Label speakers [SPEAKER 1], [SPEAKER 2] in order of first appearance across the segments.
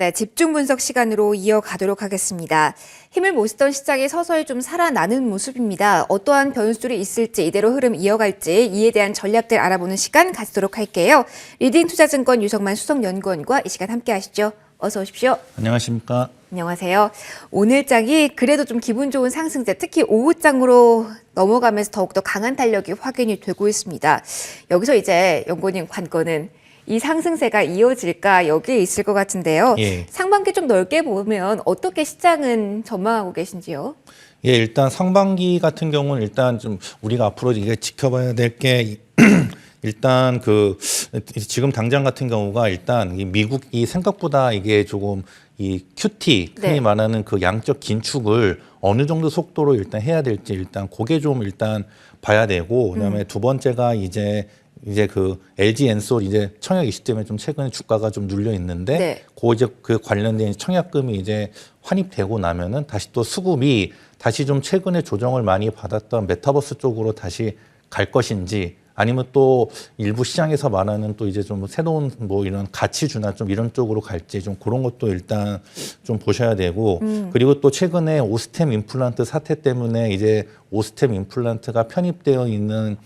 [SPEAKER 1] 네, 집중 분석 시간으로 이어가도록 하겠습니다. 힘을 못 쓰던 시장이 서서히 좀 살아나는 모습입니다. 어떠한 변수들이 있을지 이대로 흐름 이어갈지 이에 대한 전략들 알아보는 시간 갖도록 할게요. 리딩투자증권 유성만 수석연구원과 이 시간 함께 하시죠. 어서 오십시오.
[SPEAKER 2] 안녕하십니까.
[SPEAKER 1] 안녕하세요. 오늘 장이 그래도 좀 기분 좋은 상승세, 특히 오후장으로 넘어가면서 더욱더 강한 탄력이 확인이 되고 있습니다. 여기서 이제 연구원님 관건은 이 상승세가 이어질까 여기에 있을 것 같은데요.
[SPEAKER 2] 예.
[SPEAKER 1] 상반기 좀 넓게 보면 어떻게 시장은 전망하고 계신지요?
[SPEAKER 2] 예, 일단 상반기 같은 경우는 일단 좀 우리가 앞으로 이게 지켜봐야 될 게 일단 지금 당장 같은 경우가 일단 이 미국이 생각보다 이게 조금 이 QT 흔히
[SPEAKER 1] 네.
[SPEAKER 2] 말하는 그 양적 긴축을 어느 정도 속도로 일단 해야 될지 일단 그게 좀 일단 봐야 되고 그다음에 두 번째가 이제 그 LG 엔솔 이제 청약 이슈 때문에 좀 최근에 주가가 좀 눌려 있는데
[SPEAKER 1] 네.
[SPEAKER 2] 그 관련된 청약금이 이제 환입되고 나면은 다시 또 수급이 다시 좀 최근에 조정을 많이 받았던 메타버스 쪽으로 다시 갈 것인지 아니면 또 일부 시장에서 말하는 또 이제 좀 새로운 뭐 이런 가치주나 좀 이런 쪽으로 갈지 좀 그런 것도 일단 좀 보셔야 되고 그리고 또 최근에 오스템 임플란트 사태 때문에 이제 오스템 임플란트가 편입되어 있는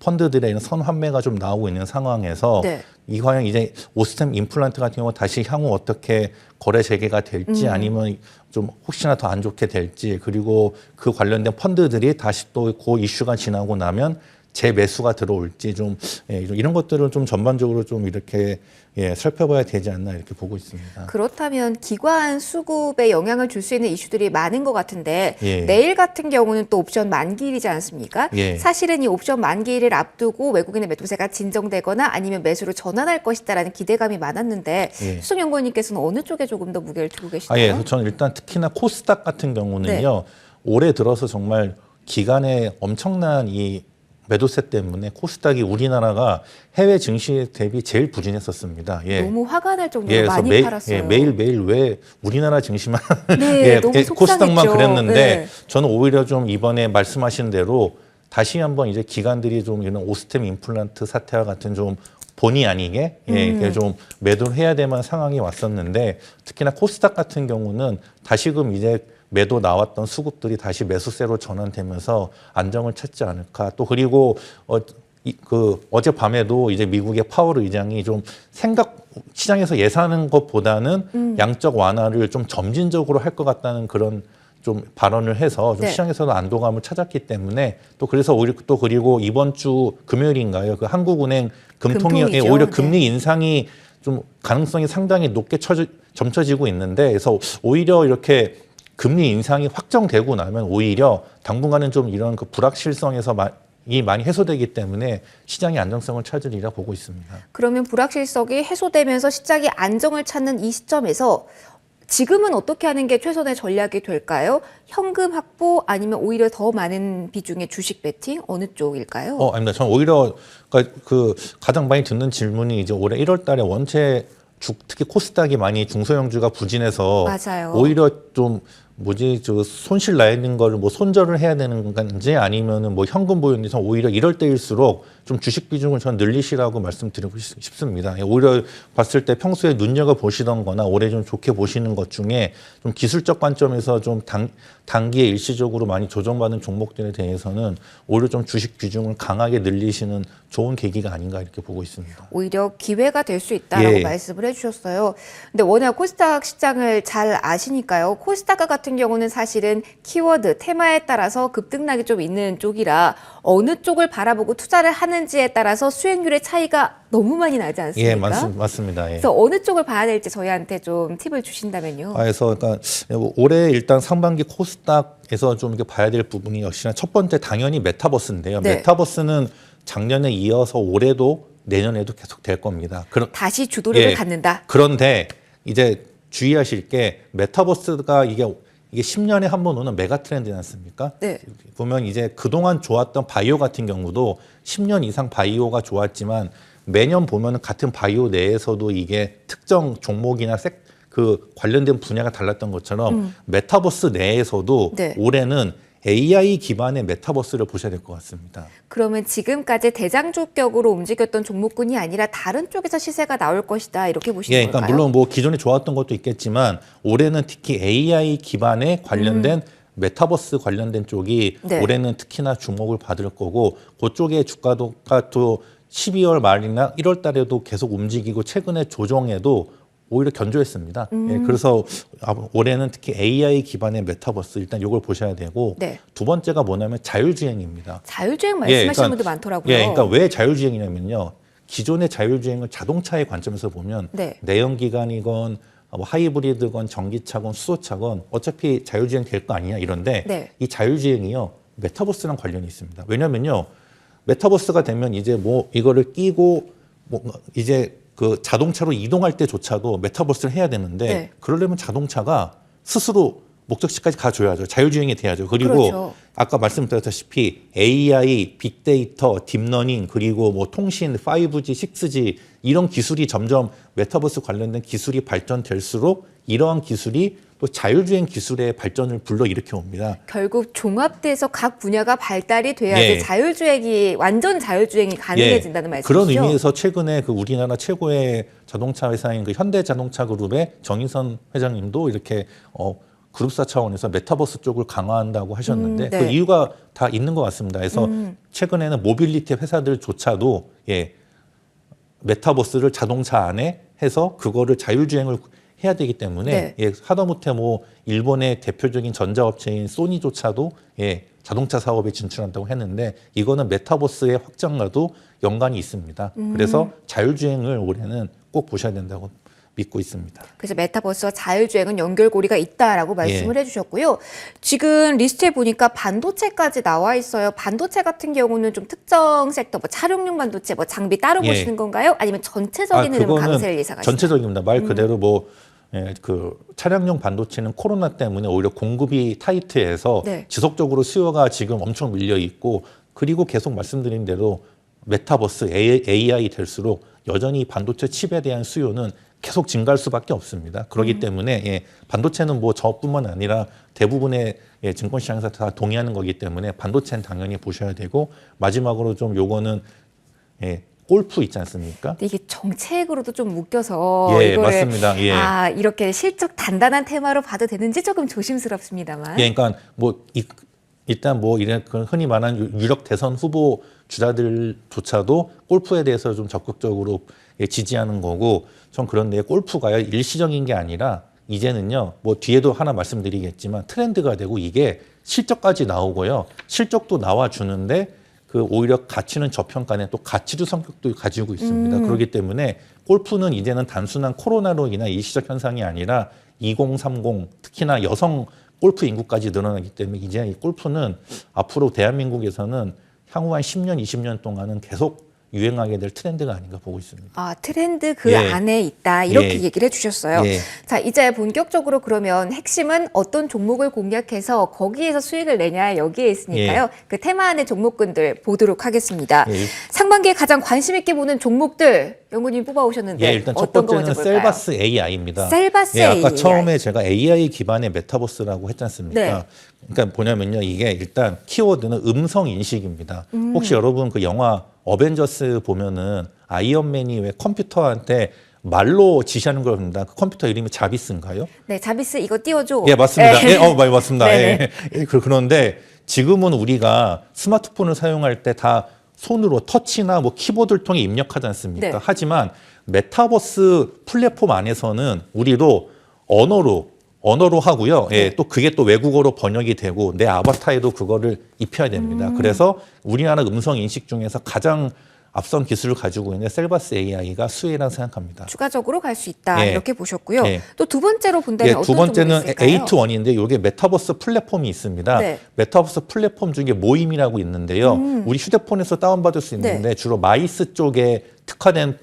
[SPEAKER 2] 펀드들의 이런 선환매가 좀 나오고 있는 상황에서
[SPEAKER 1] 네.
[SPEAKER 2] 이 과연 이제 오스템 임플란트 같은 경우 다시 향후 어떻게 거래 재개가 될지 아니면 좀 혹시나 더 안 좋게 될지 그리고 그 관련된 펀드들이 다시 또 그 이슈가 지나고 나면 재매수가 들어올지 좀 이런 것들을 좀 전반적으로 좀 이렇게 살펴봐야 되지 않나 이렇게 보고 있습니다.
[SPEAKER 1] 그렇다면 기관 수급에 영향을 줄 수 있는 이슈들이 많은 것 같은데
[SPEAKER 2] 예.
[SPEAKER 1] 내일 같은 경우는 또 옵션 만기일이지 않습니까?
[SPEAKER 2] 예.
[SPEAKER 1] 사실은 이 옵션 만기일을 앞두고 외국인의 매도세가 진정되거나 아니면 매수로 전환할 것이다라는 기대감이 많았는데
[SPEAKER 2] 예.
[SPEAKER 1] 수석연구원님께서는 어느 쪽에 조금 더 무게를 두고 계시나요?
[SPEAKER 2] 예, 저는 일단 특히나 코스닥 같은 경우는요. 올해 들어서 정말 기간에 엄청난 이 매도세 때문에 코스닥이 우리나라가 해외 증시 대비 제일 부진했었습니다. 예.
[SPEAKER 1] 너무 화가 날 정도로
[SPEAKER 2] 그래서
[SPEAKER 1] 많이 팔았어요.
[SPEAKER 2] 매일매일 왜 우리나라 증시만
[SPEAKER 1] 네, 너무 속상했죠.
[SPEAKER 2] 코스닥만 그랬는데
[SPEAKER 1] 네.
[SPEAKER 2] 저는 오히려 좀 이번에 말씀하신 대로 다시 한번 이제 기관들이 좀 이런 오스템 임플란트 사태와 같은 좀 본의 아니게 이게 좀 매도를 해야 될 만한 상황이 왔었는데 특히나 코스닥 같은 경우는 다시금 이제 매도 나왔던 수급들이 다시 매수세로 전환되면서 안정을 찾지 않을까. 또 그리고 어젯밤에도 이제 미국의 파월 의장이 좀 시장에서 예상하는 것보다는 양적 완화를 좀 점진적으로 할 것 같다는 그런 좀 발언을 해서 좀
[SPEAKER 1] 네.
[SPEAKER 2] 시장에서도 안도감을 찾았기 때문에 또 그래서 오히려 또 그리고 이번 주 금요일인가요? 그 한국은행 금통위
[SPEAKER 1] 금통위죠.
[SPEAKER 2] 오히려
[SPEAKER 1] 네.
[SPEAKER 2] 금리 인상이 좀 가능성이 상당히 높게 점쳐지고 있는데 그래서 오히려 이렇게 금리 인상이 확정되고 나면 오히려 당분간은 좀 이런 그 불확실성에서 많이 해소되기 때문에 시장이 안정성을 찾으리라 보고 있습니다.
[SPEAKER 1] 그러면 불확실성이 해소되면서 시장이 안정을 찾는 이 시점에서 지금은 어떻게 하는 게 최선의 전략이 될까요? 현금 확보 아니면 오히려 더 많은 비중의 주식 베팅 어느 쪽일까요?
[SPEAKER 2] 아닙니다. 저는 오히려 그 가장 많이 듣는 질문이 이제 올해 1월 달에 원체 특히 코스닥이 많이 중소형주가 부진해서
[SPEAKER 1] 맞아요.
[SPEAKER 2] 오히려 좀 손실 나 있는 거를 뭐 손절을 해야 되는 건지 아니면은 뭐 현금 보유인지 오히려 이럴 때일수록 좀 주식 비중을 전 늘리시라고 말씀드리고 싶습니다. 오히려 봤을 때 평소에 눈여겨 보시던 거나 올해 좀 좋게 보시는 것 중에 좀 기술적 관점에서 좀 단기에 일시적으로 많이 조정받은 종목들에 대해서는 오히려 좀 주식 비중을 강하게 늘리시는 좋은 계기가 아닌가 이렇게 보고 있습니다.
[SPEAKER 1] 오히려 기회가 될 수 있다라고
[SPEAKER 2] 예.
[SPEAKER 1] 말씀을 해주셨어요. 근데 워낙 코스닥 시장을 잘 아시니까요. 코스닥 같은 경우는 사실은 키워드, 테마에 따라서 급등락이 좀 있는 쪽이라 어느 쪽을 바라보고 투자를 하는지에 따라서 수익률의 차이가 너무 많이 나지 않습니까?
[SPEAKER 2] 예, 맞습니다. 예.
[SPEAKER 1] 그래서 어느 쪽을 봐야 될지 저희한테 좀 팁을 주신다면요.
[SPEAKER 2] 그래서 그러니까 올해 일단 상반기 코스닥에서 좀 이렇게 봐야 될 부분이 역시나 첫 번째 당연히 메타버스인데요.
[SPEAKER 1] 네.
[SPEAKER 2] 메타버스는 작년에 이어서 올해도 내년에도 계속 될 겁니다.
[SPEAKER 1] 다시 주도력을 갖는다.
[SPEAKER 2] 그런데 이제 주의하실 게 메타버스가 이게 10년에 한 번 오는 메가 트렌드지 않습니까?
[SPEAKER 1] 네.
[SPEAKER 2] 보면 이제 그동안 좋았던 바이오 같은 경우도 10년 이상 바이오가 좋았지만 매년 보면 같은 바이오 내에서도 이게 특정 종목이나 그 관련된 분야가 달랐던 것처럼 메타버스 내에서도
[SPEAKER 1] 네.
[SPEAKER 2] 올해는 AI 기반의 메타버스를 보셔야 될 것 같습니다.
[SPEAKER 1] 그러면 지금까지 대장주격으로 움직였던 종목군이 아니라 다른 쪽에서 시세가 나올 것이다 이렇게 보시는
[SPEAKER 2] 예,
[SPEAKER 1] 걸까요?
[SPEAKER 2] 그러니까 물론 뭐 기존에 좋았던 것도 있겠지만 올해는 특히 AI 기반에 관련된 메타버스 관련된 쪽이
[SPEAKER 1] 네.
[SPEAKER 2] 올해는 특히나 주목을 받을 거고 그쪽의 주가가 또 12월 말이나 1월 달에도 계속 움직이고 최근에 조정에도 오히려 견조했습니다. 예, 그래서 올해는 특히 AI 기반의 메타버스 일단 이걸 보셔야 되고
[SPEAKER 1] 네.
[SPEAKER 2] 두 번째가 뭐냐면 자율주행입니다.
[SPEAKER 1] 자율주행 말씀하시는
[SPEAKER 2] 그러니까-
[SPEAKER 1] 분들 많더라고요.
[SPEAKER 2] 예, 그러니까 왜 자율주행이냐면요. 기존의 자율주행을 자동차의 관점에서 보면
[SPEAKER 1] 네.
[SPEAKER 2] 내연기관이건 뭐 하이브리드건 전기차건 수소차건 어차피 자율주행 될 거 아니냐 이런데
[SPEAKER 1] 네.
[SPEAKER 2] 이 자율주행이요. 메타버스랑 관련이 있습니다. 왜냐면요. 메타버스가 되면 이제 뭐 이거를 끼고 뭐 이제 그 자동차로 이동할 때조차도 메타버스를 해야 되는데
[SPEAKER 1] 네.
[SPEAKER 2] 그러려면 자동차가 스스로 목적지까지 가줘야죠. 자율주행이 돼야죠. 그리고
[SPEAKER 1] 그렇죠.
[SPEAKER 2] 아까 말씀드렸다시피 AI, 빅데이터, 딥러닝 그리고 뭐 통신, 5G, 6G 이런 기술이 점점 메타버스 관련된 기술이 발전될수록 이러한 기술이 또 자율주행 기술의 발전을 불러일으켜 옵니다.
[SPEAKER 1] 결국 종합돼서 각 분야가 발달이 돼야지
[SPEAKER 2] 예.
[SPEAKER 1] 자율주행이 완전 자율주행이 가능해진다는 말씀이시죠?
[SPEAKER 2] 그런 의미에서 최근에 그 우리나라 최고의 자동차 회사인 그 현대자동차 그룹의 정인선 회장님도 이렇게 그룹사 차원에서 메타버스 쪽을 강화한다고 하셨는데
[SPEAKER 1] 네.
[SPEAKER 2] 그 이유가 다 있는 것 같습니다. 그래서 최근에는 모빌리티 회사들조차도 메타버스를 자동차 안에 해서 그거를 자율주행을 해야 되기 때문에
[SPEAKER 1] 네.
[SPEAKER 2] 하다못해 뭐 일본의 대표적인 전자업체인 소니조차도 자동차 사업에 진출한다고 했는데 이거는 메타버스의 확장과도 연관이 있습니다. 그래서 자율주행을 올해는 꼭 보셔야 된다고 믿고 있습니다.
[SPEAKER 1] 그래서 메타버스와 자율주행은 연결고리가 있다라고 말씀을 해주셨고요. 지금 리스트에 보니까 반도체까지 나와 있어요. 반도체 같은 경우는 좀 특정 섹터, 뭐 차량용 반도체, 뭐 장비 따로
[SPEAKER 2] 예.
[SPEAKER 1] 보시는 건가요? 아니면 전체적인 흐름
[SPEAKER 2] 그거는
[SPEAKER 1] 강세를 예상하시나요?
[SPEAKER 2] 전체적입니다. 말 그대로 그 차량용 반도체는 코로나 때문에 오히려 공급이 타이트해서
[SPEAKER 1] 네.
[SPEAKER 2] 지속적으로 수요가 지금 엄청 밀려 있고 그리고 계속 말씀드린 대로 메타버스 AI 될수록 여전히 반도체 칩에 대한 수요는 계속 증가할 수밖에 없습니다. 그렇기 때문에 반도체는 뭐 저뿐만 아니라 대부분의 증권시장에서 다 동의하는 거기 때문에 반도체는 당연히 보셔야 되고 마지막으로 좀 요거는 골프 있지 않습니까?
[SPEAKER 1] 근데 이게 정책으로도 좀 묶여서
[SPEAKER 2] 예,
[SPEAKER 1] 이거를
[SPEAKER 2] 맞습니다. 예.
[SPEAKER 1] 이렇게 실적 단단한 테마로 봐도 되는지 조금 조심스럽습니다만.
[SPEAKER 2] 그러니까 일단 이런 흔히 말하는 유력 대선 후보 주자들조차도 골프에 대해서 좀 적극적으로 지지하는 거고 전 그런데 골프가요 일시적인 게 아니라 이제는요 뭐 뒤에도 하나 말씀드리겠지만 트렌드가 되고 이게 실적까지 나오고요 실적도 나와주는데 그 오히려 가치는 저평가는 또 가치주 성격도 가지고 있습니다. 그렇기 때문에 골프는 이제는 단순한 코로나로 인한 일시적 현상이 아니라 2030 특히나 여성 골프 인구까지 늘어나기 때문에 이제 이 골프는 앞으로 대한민국에서는 향후 한 10년, 20년 동안은 계속 유행하게 될 트렌드가 아닌가 보고 있습니다.
[SPEAKER 1] 트렌드 그 안에 있다 이렇게 얘기를 해주셨어요.
[SPEAKER 2] 예.
[SPEAKER 1] 자, 이제 본격적으로 그러면 핵심은 어떤 종목을 공략해서 거기에서 수익을 내냐 여기에 있으니까요. 그 테마 안의 종목군들 보도록 하겠습니다.
[SPEAKER 2] 예.
[SPEAKER 1] 상반기에 가장 관심 있게 보는 종목들 연구님 뽑아오셨는데
[SPEAKER 2] 일단 첫
[SPEAKER 1] 어떤 거
[SPEAKER 2] 번째는
[SPEAKER 1] 먼저 볼까요?
[SPEAKER 2] 셀바스 AI입니다.
[SPEAKER 1] 셀바스
[SPEAKER 2] 아까
[SPEAKER 1] AI.
[SPEAKER 2] 처음에 제가 AI 기반의 메타버스라고 했지 않습니까?
[SPEAKER 1] 네.
[SPEAKER 2] 그러니까 뭐냐면요. 이게 일단 키워드는 음성 인식입니다. 혹시 여러분 그 영화 어벤져스 보면은 아이언맨이 왜 컴퓨터한테 말로 지시하는 걸 봅니다. 그 컴퓨터 이름이 자비스인가요?
[SPEAKER 1] 네, 자비스 이거 띄워줘.
[SPEAKER 2] 예, 맞습니다.
[SPEAKER 1] 네.
[SPEAKER 2] 많이 맞습니다.
[SPEAKER 1] 네네.
[SPEAKER 2] 그런데 지금은 우리가 스마트폰을 사용할 때 다 손으로 터치나 뭐 키보드를 통해 입력하지 않습니까?
[SPEAKER 1] 네.
[SPEAKER 2] 하지만 메타버스 플랫폼 안에서는 우리도 언어로 하고요. 또 그게 또 외국어로 번역이 되고 내 아바타에도 그거를 입혀야 됩니다. 그래서 우리나라 음성 인식 중에서 가장 앞선 기술을 가지고 있는 셀바스 AI가 수혜라고 생각합니다.
[SPEAKER 1] 추가적으로 갈 수 있다
[SPEAKER 2] 예.
[SPEAKER 1] 이렇게 보셨고요.
[SPEAKER 2] 예.
[SPEAKER 1] 또 두 번째로 본다면 어떤
[SPEAKER 2] 두 번째는
[SPEAKER 1] 종목이 있을까요?
[SPEAKER 2] A2E인데 이게 메타버스 플랫폼이 있습니다.
[SPEAKER 1] 네.
[SPEAKER 2] 메타버스 플랫폼 중에 모임이라고 있는데요. 우리 휴대폰에서 다운받을 수 있는데
[SPEAKER 1] 네.
[SPEAKER 2] 주로 마이스 쪽에 특화된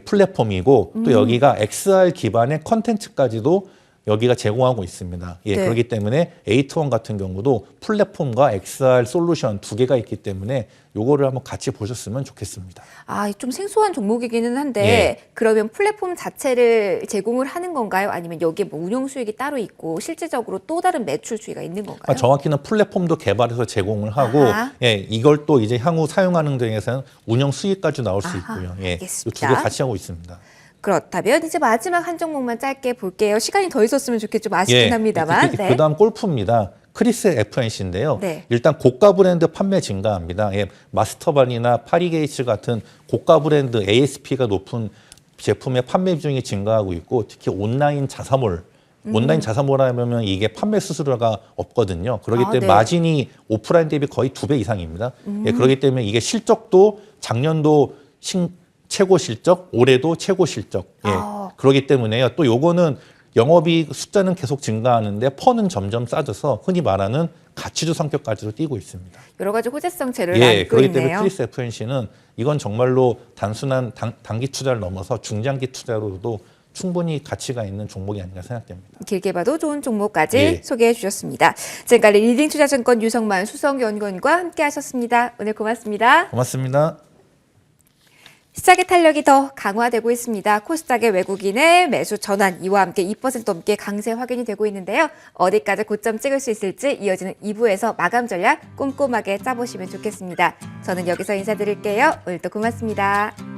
[SPEAKER 2] 플랫폼이고 또 여기가 XR 기반의 컨텐츠까지도 여기가 제공하고 있습니다. 예,
[SPEAKER 1] 네.
[SPEAKER 2] 그렇기 때문에 에이트원 같은 경우도 플랫폼과 XR 솔루션 두 개가 있기 때문에 요거를 한번 같이 보셨으면 좋겠습니다.
[SPEAKER 1] 아, 좀 생소한 종목이기는 한데
[SPEAKER 2] 예.
[SPEAKER 1] 그러면 플랫폼 자체를 제공을 하는 건가요? 아니면 여기에 뭐 운영 수익이 따로 있고 실질적으로 또 다른 매출 수익이 있는 건가요?
[SPEAKER 2] 정확히는 플랫폼도 개발해서 제공을 하고
[SPEAKER 1] 아하.
[SPEAKER 2] 예, 이걸 또 이제 향후 사용하는 등에서는 운영 수익까지 나올 수
[SPEAKER 1] 아하,
[SPEAKER 2] 있고요. 예,
[SPEAKER 1] 알겠습니다.
[SPEAKER 2] 두 개 같이 하고 있습니다.
[SPEAKER 1] 그렇다면 이제 마지막 한 종목만 짧게 볼게요. 시간이 더 있었으면 좋겠 좀 아쉽긴 합니다만. 네.
[SPEAKER 2] 그다음 골프입니다. 크리스 FNC인데요.
[SPEAKER 1] 네.
[SPEAKER 2] 일단 고가 브랜드 판매 증가합니다. 예, 마스터반이나 파리게이츠 같은 고가 브랜드 ASP가 높은 제품의 판매 비중이 증가하고 있고 특히 온라인 자사몰 온라인 자사몰 하면 이게 판매 수수료가 없거든요. 그렇기 때문에
[SPEAKER 1] 네.
[SPEAKER 2] 마진이 오프라인 대비 거의 2배 이상입니다. 예, 그렇기 때문에 이게 실적도 작년도 최고 실적, 올해도 최고 실적. 예. 그렇기 때문에요. 또 요거는 영업이익 숫자는 계속 증가하는데 펀은 점점 싸져서 흔히 말하는 가치주 성격까지도 띄고 있습니다.
[SPEAKER 1] 여러 가지 호재성체를
[SPEAKER 2] 예,
[SPEAKER 1] 안고
[SPEAKER 2] 그렇기 때문에
[SPEAKER 1] 있네요.
[SPEAKER 2] 크리스 FNC는 이건 정말로 단순한 단기 투자를 넘어서 중장기 투자로도 충분히 가치가 있는 종목이 아닌가 생각됩니다.
[SPEAKER 1] 길게 봐도 좋은 종목까지
[SPEAKER 2] 예.
[SPEAKER 1] 소개해 주셨습니다. 지금까지 리딩투자증권 유성만 수석연구원과 함께 하셨습니다. 오늘 고맙습니다.
[SPEAKER 2] 고맙습니다.
[SPEAKER 1] 시장의 탄력이 더 강화되고 있습니다. 코스닥의 외국인의 매수 전환 이와 함께 2% 넘게 강세 확인이 되고 있는데요. 어디까지 고점 찍을 수 있을지 이어지는 2부에서 마감 전략 꼼꼼하게 짜보시면 좋겠습니다. 저는 여기서 인사드릴게요. 오늘도 고맙습니다.